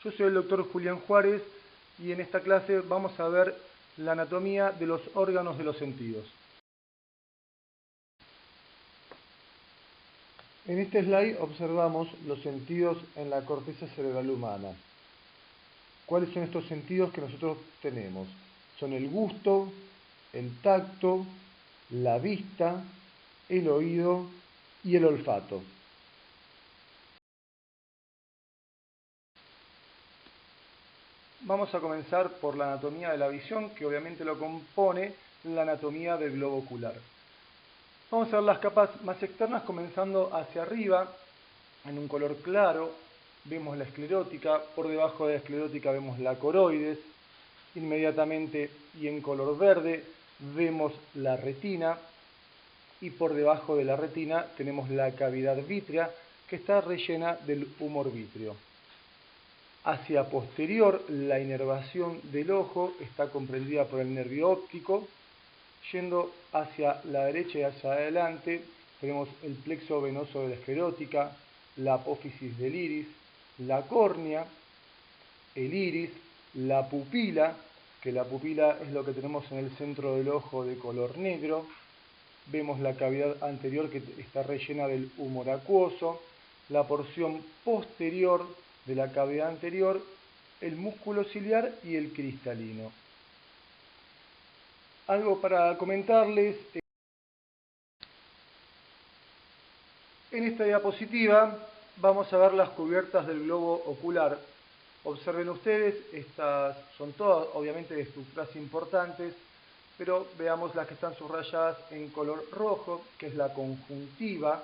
Yo soy el doctor Julián Juárez y en esta clase vamos a ver la anatomía de los órganos de los sentidos. En este slide observamos los sentidos en la corteza cerebral humana. ¿Cuáles son estos sentidos que nosotros tenemos? Son el gusto, el tacto, la vista, el oído y el olfato. Vamos a comenzar por la anatomía de la visión, que obviamente lo compone la anatomía del globo ocular. Vamos a ver las capas más externas, comenzando hacia arriba, en un color claro, vemos la esclerótica, por debajo de la esclerótica vemos la coroides, inmediatamente y en color verde vemos la retina, y por debajo de la retina tenemos la cavidad vítrea, que está rellena del humor vítreo. Hacia posterior, la inervación del ojo está comprendida por el nervio óptico. Yendo hacia la derecha y hacia adelante, tenemos el plexo venoso de la esclerótica, la apófisis del iris, la córnea, el iris, la pupila, que la pupila es lo que tenemos en el centro del ojo de color negro. Vemos la cavidad anterior que está rellena del humor acuoso, la porción posterior de la cavidad anterior, el músculo ciliar y el cristalino. Algo para comentarles. En esta diapositiva vamos a ver las cubiertas del globo ocular. Observen ustedes, estas son todas obviamente de estructuras importantes, pero veamos las que están subrayadas en color rojo, que es la conjuntiva.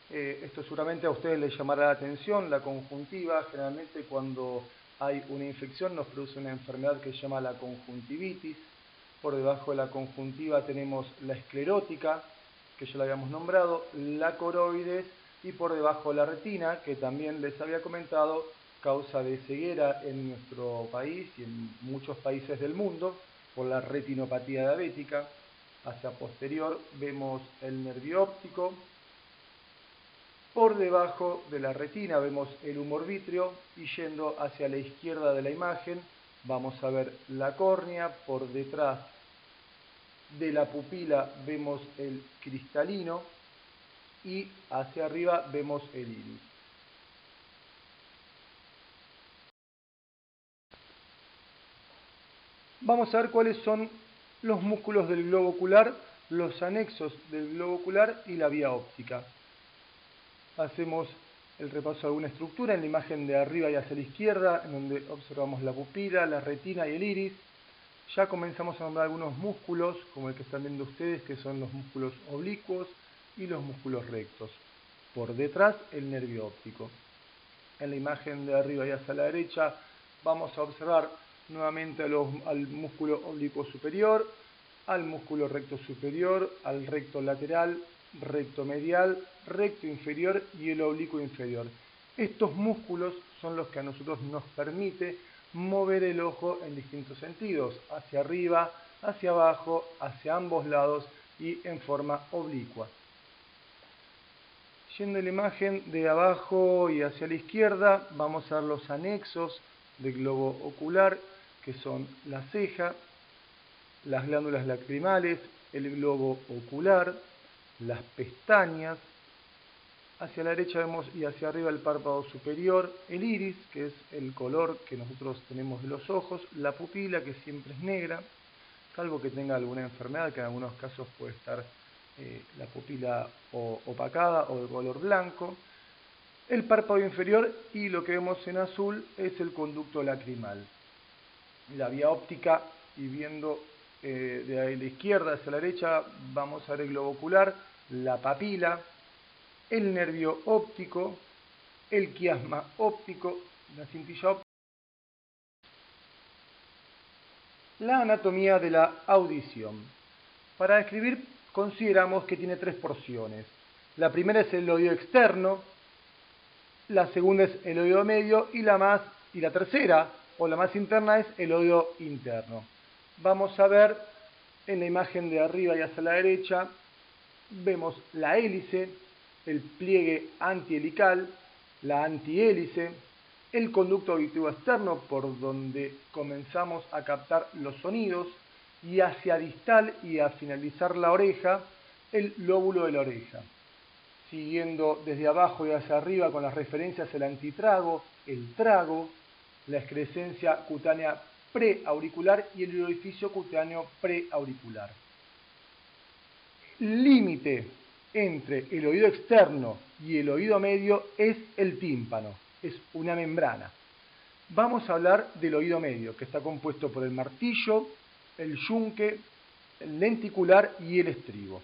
Esto seguramente a ustedes les llamará la atención. La conjuntiva, generalmente cuando hay una infección nos produce una enfermedad que se llama la conjuntivitis. Por debajo de la conjuntiva tenemos la esclerótica, que ya la habíamos nombrado, la coroides, y por debajo la retina, que también les había comentado, causa de ceguera en nuestro país y en muchos países del mundo, por la retinopatía diabética. Hacia posterior vemos el nervio óptico. Por debajo de la retina vemos el humor vítreo y yendo hacia la izquierda de la imagen vamos a ver la córnea. Por detrás de la pupila vemos el cristalino y hacia arriba vemos el iris. Vamos a ver cuáles son los músculos del globo ocular, los anexos del globo ocular y la vía óptica. Hacemos el repaso de alguna estructura en la imagen de arriba y hacia la izquierda, en donde observamos la pupila, la retina y el iris. Ya comenzamos a nombrar algunos músculos, como el que están viendo ustedes, que son los músculos oblicuos y los músculos rectos. Por detrás, el nervio óptico. En la imagen de arriba y hacia la derecha vamos a observar nuevamente al músculo oblicuo superior, al músculo recto superior, al recto lateral, recto medial, recto inferior y el oblicuo inferior. Estos músculos son los que a nosotros nos permite mover el ojo en distintos sentidos, hacia arriba, hacia abajo, hacia ambos lados y en forma oblicua. Yendo la imagen de abajo y hacia la izquierda, vamos a ver los anexos del globo ocular, que son la ceja, las glándulas lacrimales, el globo ocular, las pestañas. Hacia la derecha vemos y hacia arriba el párpado superior, el iris, que es el color que nosotros tenemos de los ojos, la pupila, que siempre es negra, salvo que tenga alguna enfermedad, que en algunos casos puede estar la pupila opacada o de color blanco, el párpado inferior, y lo que vemos en azul es el conducto lacrimal. La vía óptica, y viendo de la izquierda hacia la derecha, vamos a ver el globo ocular, la papila, el nervio óptico, el quiasma óptico, la cintilla óptica. La anatomía de la audición. Para describir, consideramos que tiene tres porciones. La primera es el oído externo, la segunda es el oído medio y la tercera, o la más interna, es el oído interno. Vamos a ver en la imagen de arriba y hacia la derecha, vemos la hélice, el pliegue antihelical, la antihélice, el conducto auditivo externo, por donde comenzamos a captar los sonidos, y hacia distal y a finalizar la oreja, el lóbulo de la oreja. Siguiendo desde abajo y hacia arriba con las referencias, el antitrago, el trago, la excrescencia cutánea preauricular y el orificio cutáneo preauricular. El límite entre el oído externo y el oído medio es el tímpano, es una membrana. Vamos a hablar del oído medio, que está compuesto por el martillo, el yunque, el lenticular y el estribo.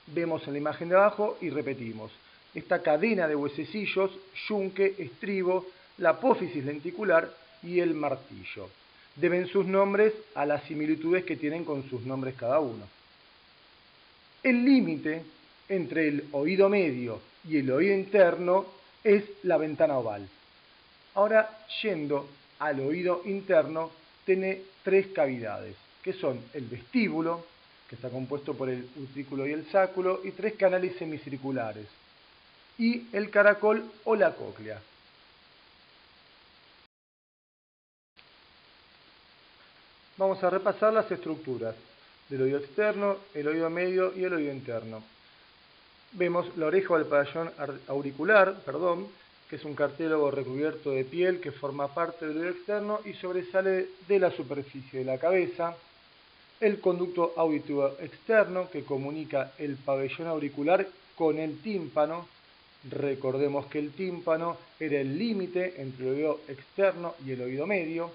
Vemos en la imagen de abajo y repetimos. Esta cadena de huesecillos, yunque, estribo, la apófisis lenticular y el martillo. Deben sus nombres a las similitudes que tienen con sus nombres cada uno. El límite entre el oído medio y el oído interno es la ventana oval. Ahora, yendo al oído interno, tiene tres cavidades, que son el vestíbulo, que está compuesto por el utrículo y el sáculo, y tres canales semicirculares, y el caracol o la cóclea. Vamos a repasar las estructuras del oído externo, el oído medio y el oído interno. Vemos la oreja o el pabellón auricular, que es un cartílago recubierto de piel que forma parte del oído externo y sobresale de la superficie de la cabeza. El conducto auditivo externo, que comunica el pabellón auricular con el tímpano. Recordemos que el tímpano era el límite entre el oído externo y el oído medio.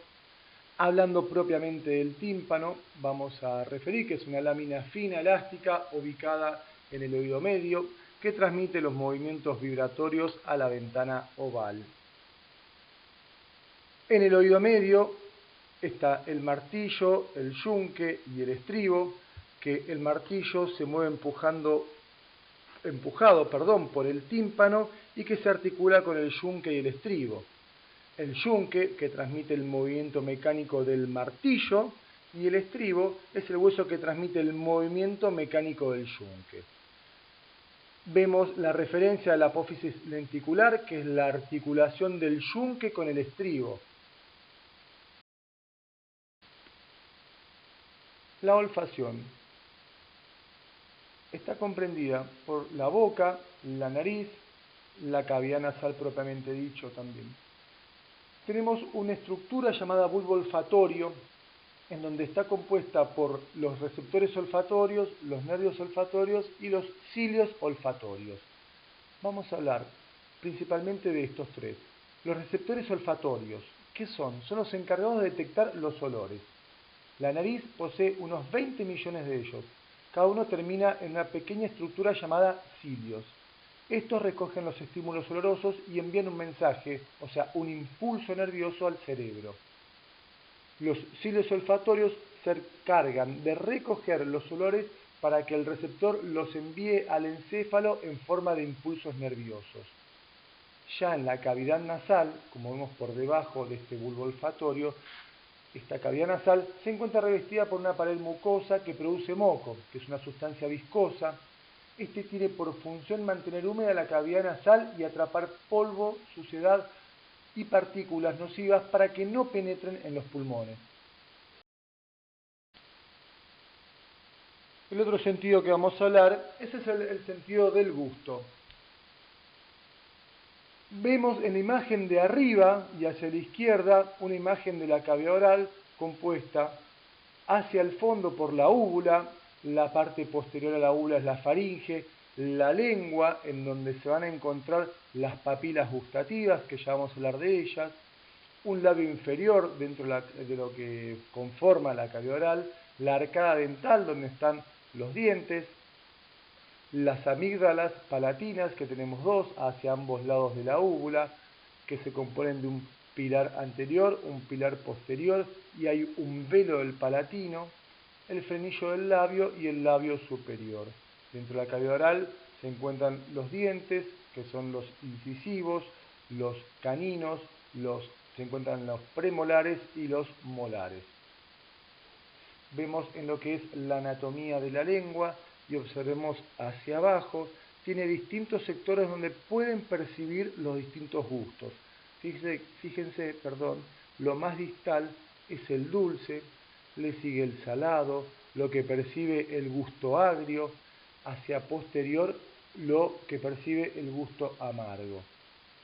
Hablando propiamente del tímpano, vamos a referir que es una lámina fina elástica ubicada en el oído medio que transmite los movimientos vibratorios a la ventana oval. En el oído medio está el martillo, el yunque y el estribo, que el martillo se mueve empujado por el tímpano y que se articula con el yunque y el estribo. El yunque, que transmite el movimiento mecánico del martillo, y el estribo es el hueso que transmite el movimiento mecánico del yunque. Vemos la referencia a la apófisis lenticular, que es la articulación del yunque con el estribo. La olfacción está comprendida por la boca, la nariz, la cavidad nasal propiamente dicho también. Tenemos una estructura llamada bulbo olfatorio, en donde está compuesta por los receptores olfatorios, los nervios olfatorios y los cilios olfatorios. Vamos a hablar principalmente de estos tres. Los receptores olfatorios, ¿qué son? Son los encargados de detectar los olores. La nariz posee unos 20 millones de ellos. Cada uno termina en una pequeña estructura llamada cilios. Estos recogen los estímulos olorosos y envían un mensaje, o sea, un impulso nervioso al cerebro. Los cilios olfatorios se encargan de recoger los olores para que el receptor los envíe al encéfalo en forma de impulsos nerviosos. Ya en la cavidad nasal, como vemos por debajo de este bulbo olfatorio, esta cavidad nasal se encuentra revestida por una pared mucosa que produce moco, que es una sustancia viscosa. Este tiene por función mantener húmeda la cavidad nasal y atrapar polvo, suciedad y partículas nocivas para que no penetren en los pulmones. El otro sentido que vamos a hablar, ese es el sentido del gusto. Vemos en la imagen de arriba y hacia la izquierda una imagen de la cavidad oral compuesta hacia el fondo por la úvula, la parte posterior a la úvula es la faringe, la lengua, en donde se van a encontrar las papilas gustativas, que ya vamos a hablar de ellas, un labio inferior dentro de lo que conforma la cavidad oral, la arcada dental, donde están los dientes, las amígdalas palatinas, que tenemos dos hacia ambos lados de la úvula, que se componen de un pilar anterior, un pilar posterior, y hay un velo del palatino, el frenillo del labio y el labio superior. Dentro de la cavidad oral se encuentran los dientes, que son los incisivos, los caninos, se encuentran los premolares y los molares. Vemos en lo que es la anatomía de la lengua y observemos hacia abajo, tiene distintos sectores donde pueden percibir los distintos gustos. Fíjense, lo más distal es el dulce, le sigue el salado, lo que percibe el gusto agrio, hacia posterior lo que percibe el gusto amargo.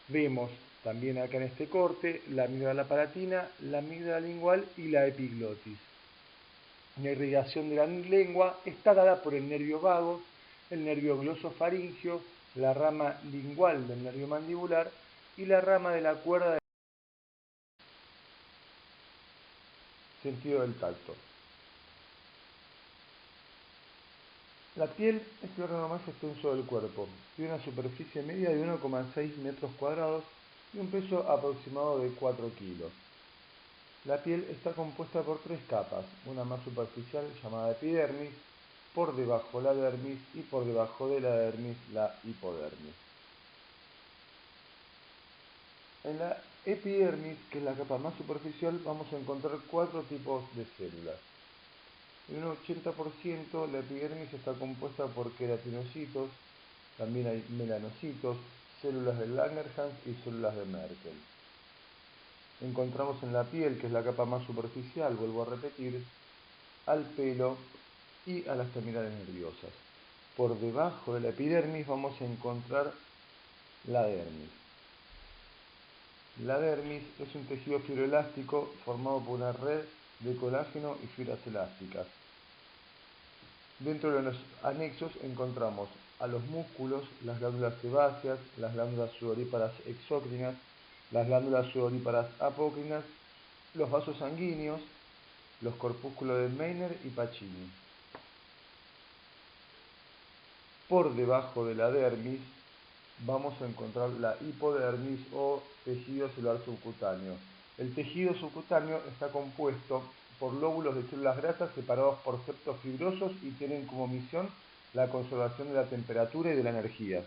Vemos también acá en este corte la amígdala palatina, la amígdala lingual y la epiglotis. La irrigación de la lengua está dada por el nervio vago, el nervio glosofaringio, la rama lingual del nervio mandibular y la rama de la cuerda del sentido del tacto. La piel es el órgano más extenso del cuerpo, tiene una superficie media de 1,6 metros cuadrados y un peso aproximado de 4 kilos. La piel está compuesta por 3 capas, una más superficial llamada epidermis, por debajo la dermis y por debajo de la dermis la hipodermis. En la epidermis, que es la capa más superficial, vamos a encontrar 4 tipos de células. En un 80% la epidermis está compuesta por queratinocitos, también hay melanocitos, células de Langerhans y células de Merkel. Encontramos en la piel, que es la capa más superficial, vuelvo a repetir, al pelo y a las terminales nerviosas. Por debajo de la epidermis vamos a encontrar la dermis. La dermis es un tejido fibroelástico formado por una red de colágeno y fibras elásticas. Dentro de los anexos encontramos a los músculos, las glándulas sebáceas, las glándulas sudoríparas exócrinas, las glándulas sudoríparas apócrinas, los vasos sanguíneos, los corpúsculos de Meiner y Pacini. Por debajo de la dermis vamos a encontrar la hipodermis o tejido celular subcutáneo. El tejido subcutáneo está compuesto por lóbulos de células grasas separados por septos fibrosos y tienen como misión la conservación de la temperatura y de la energía.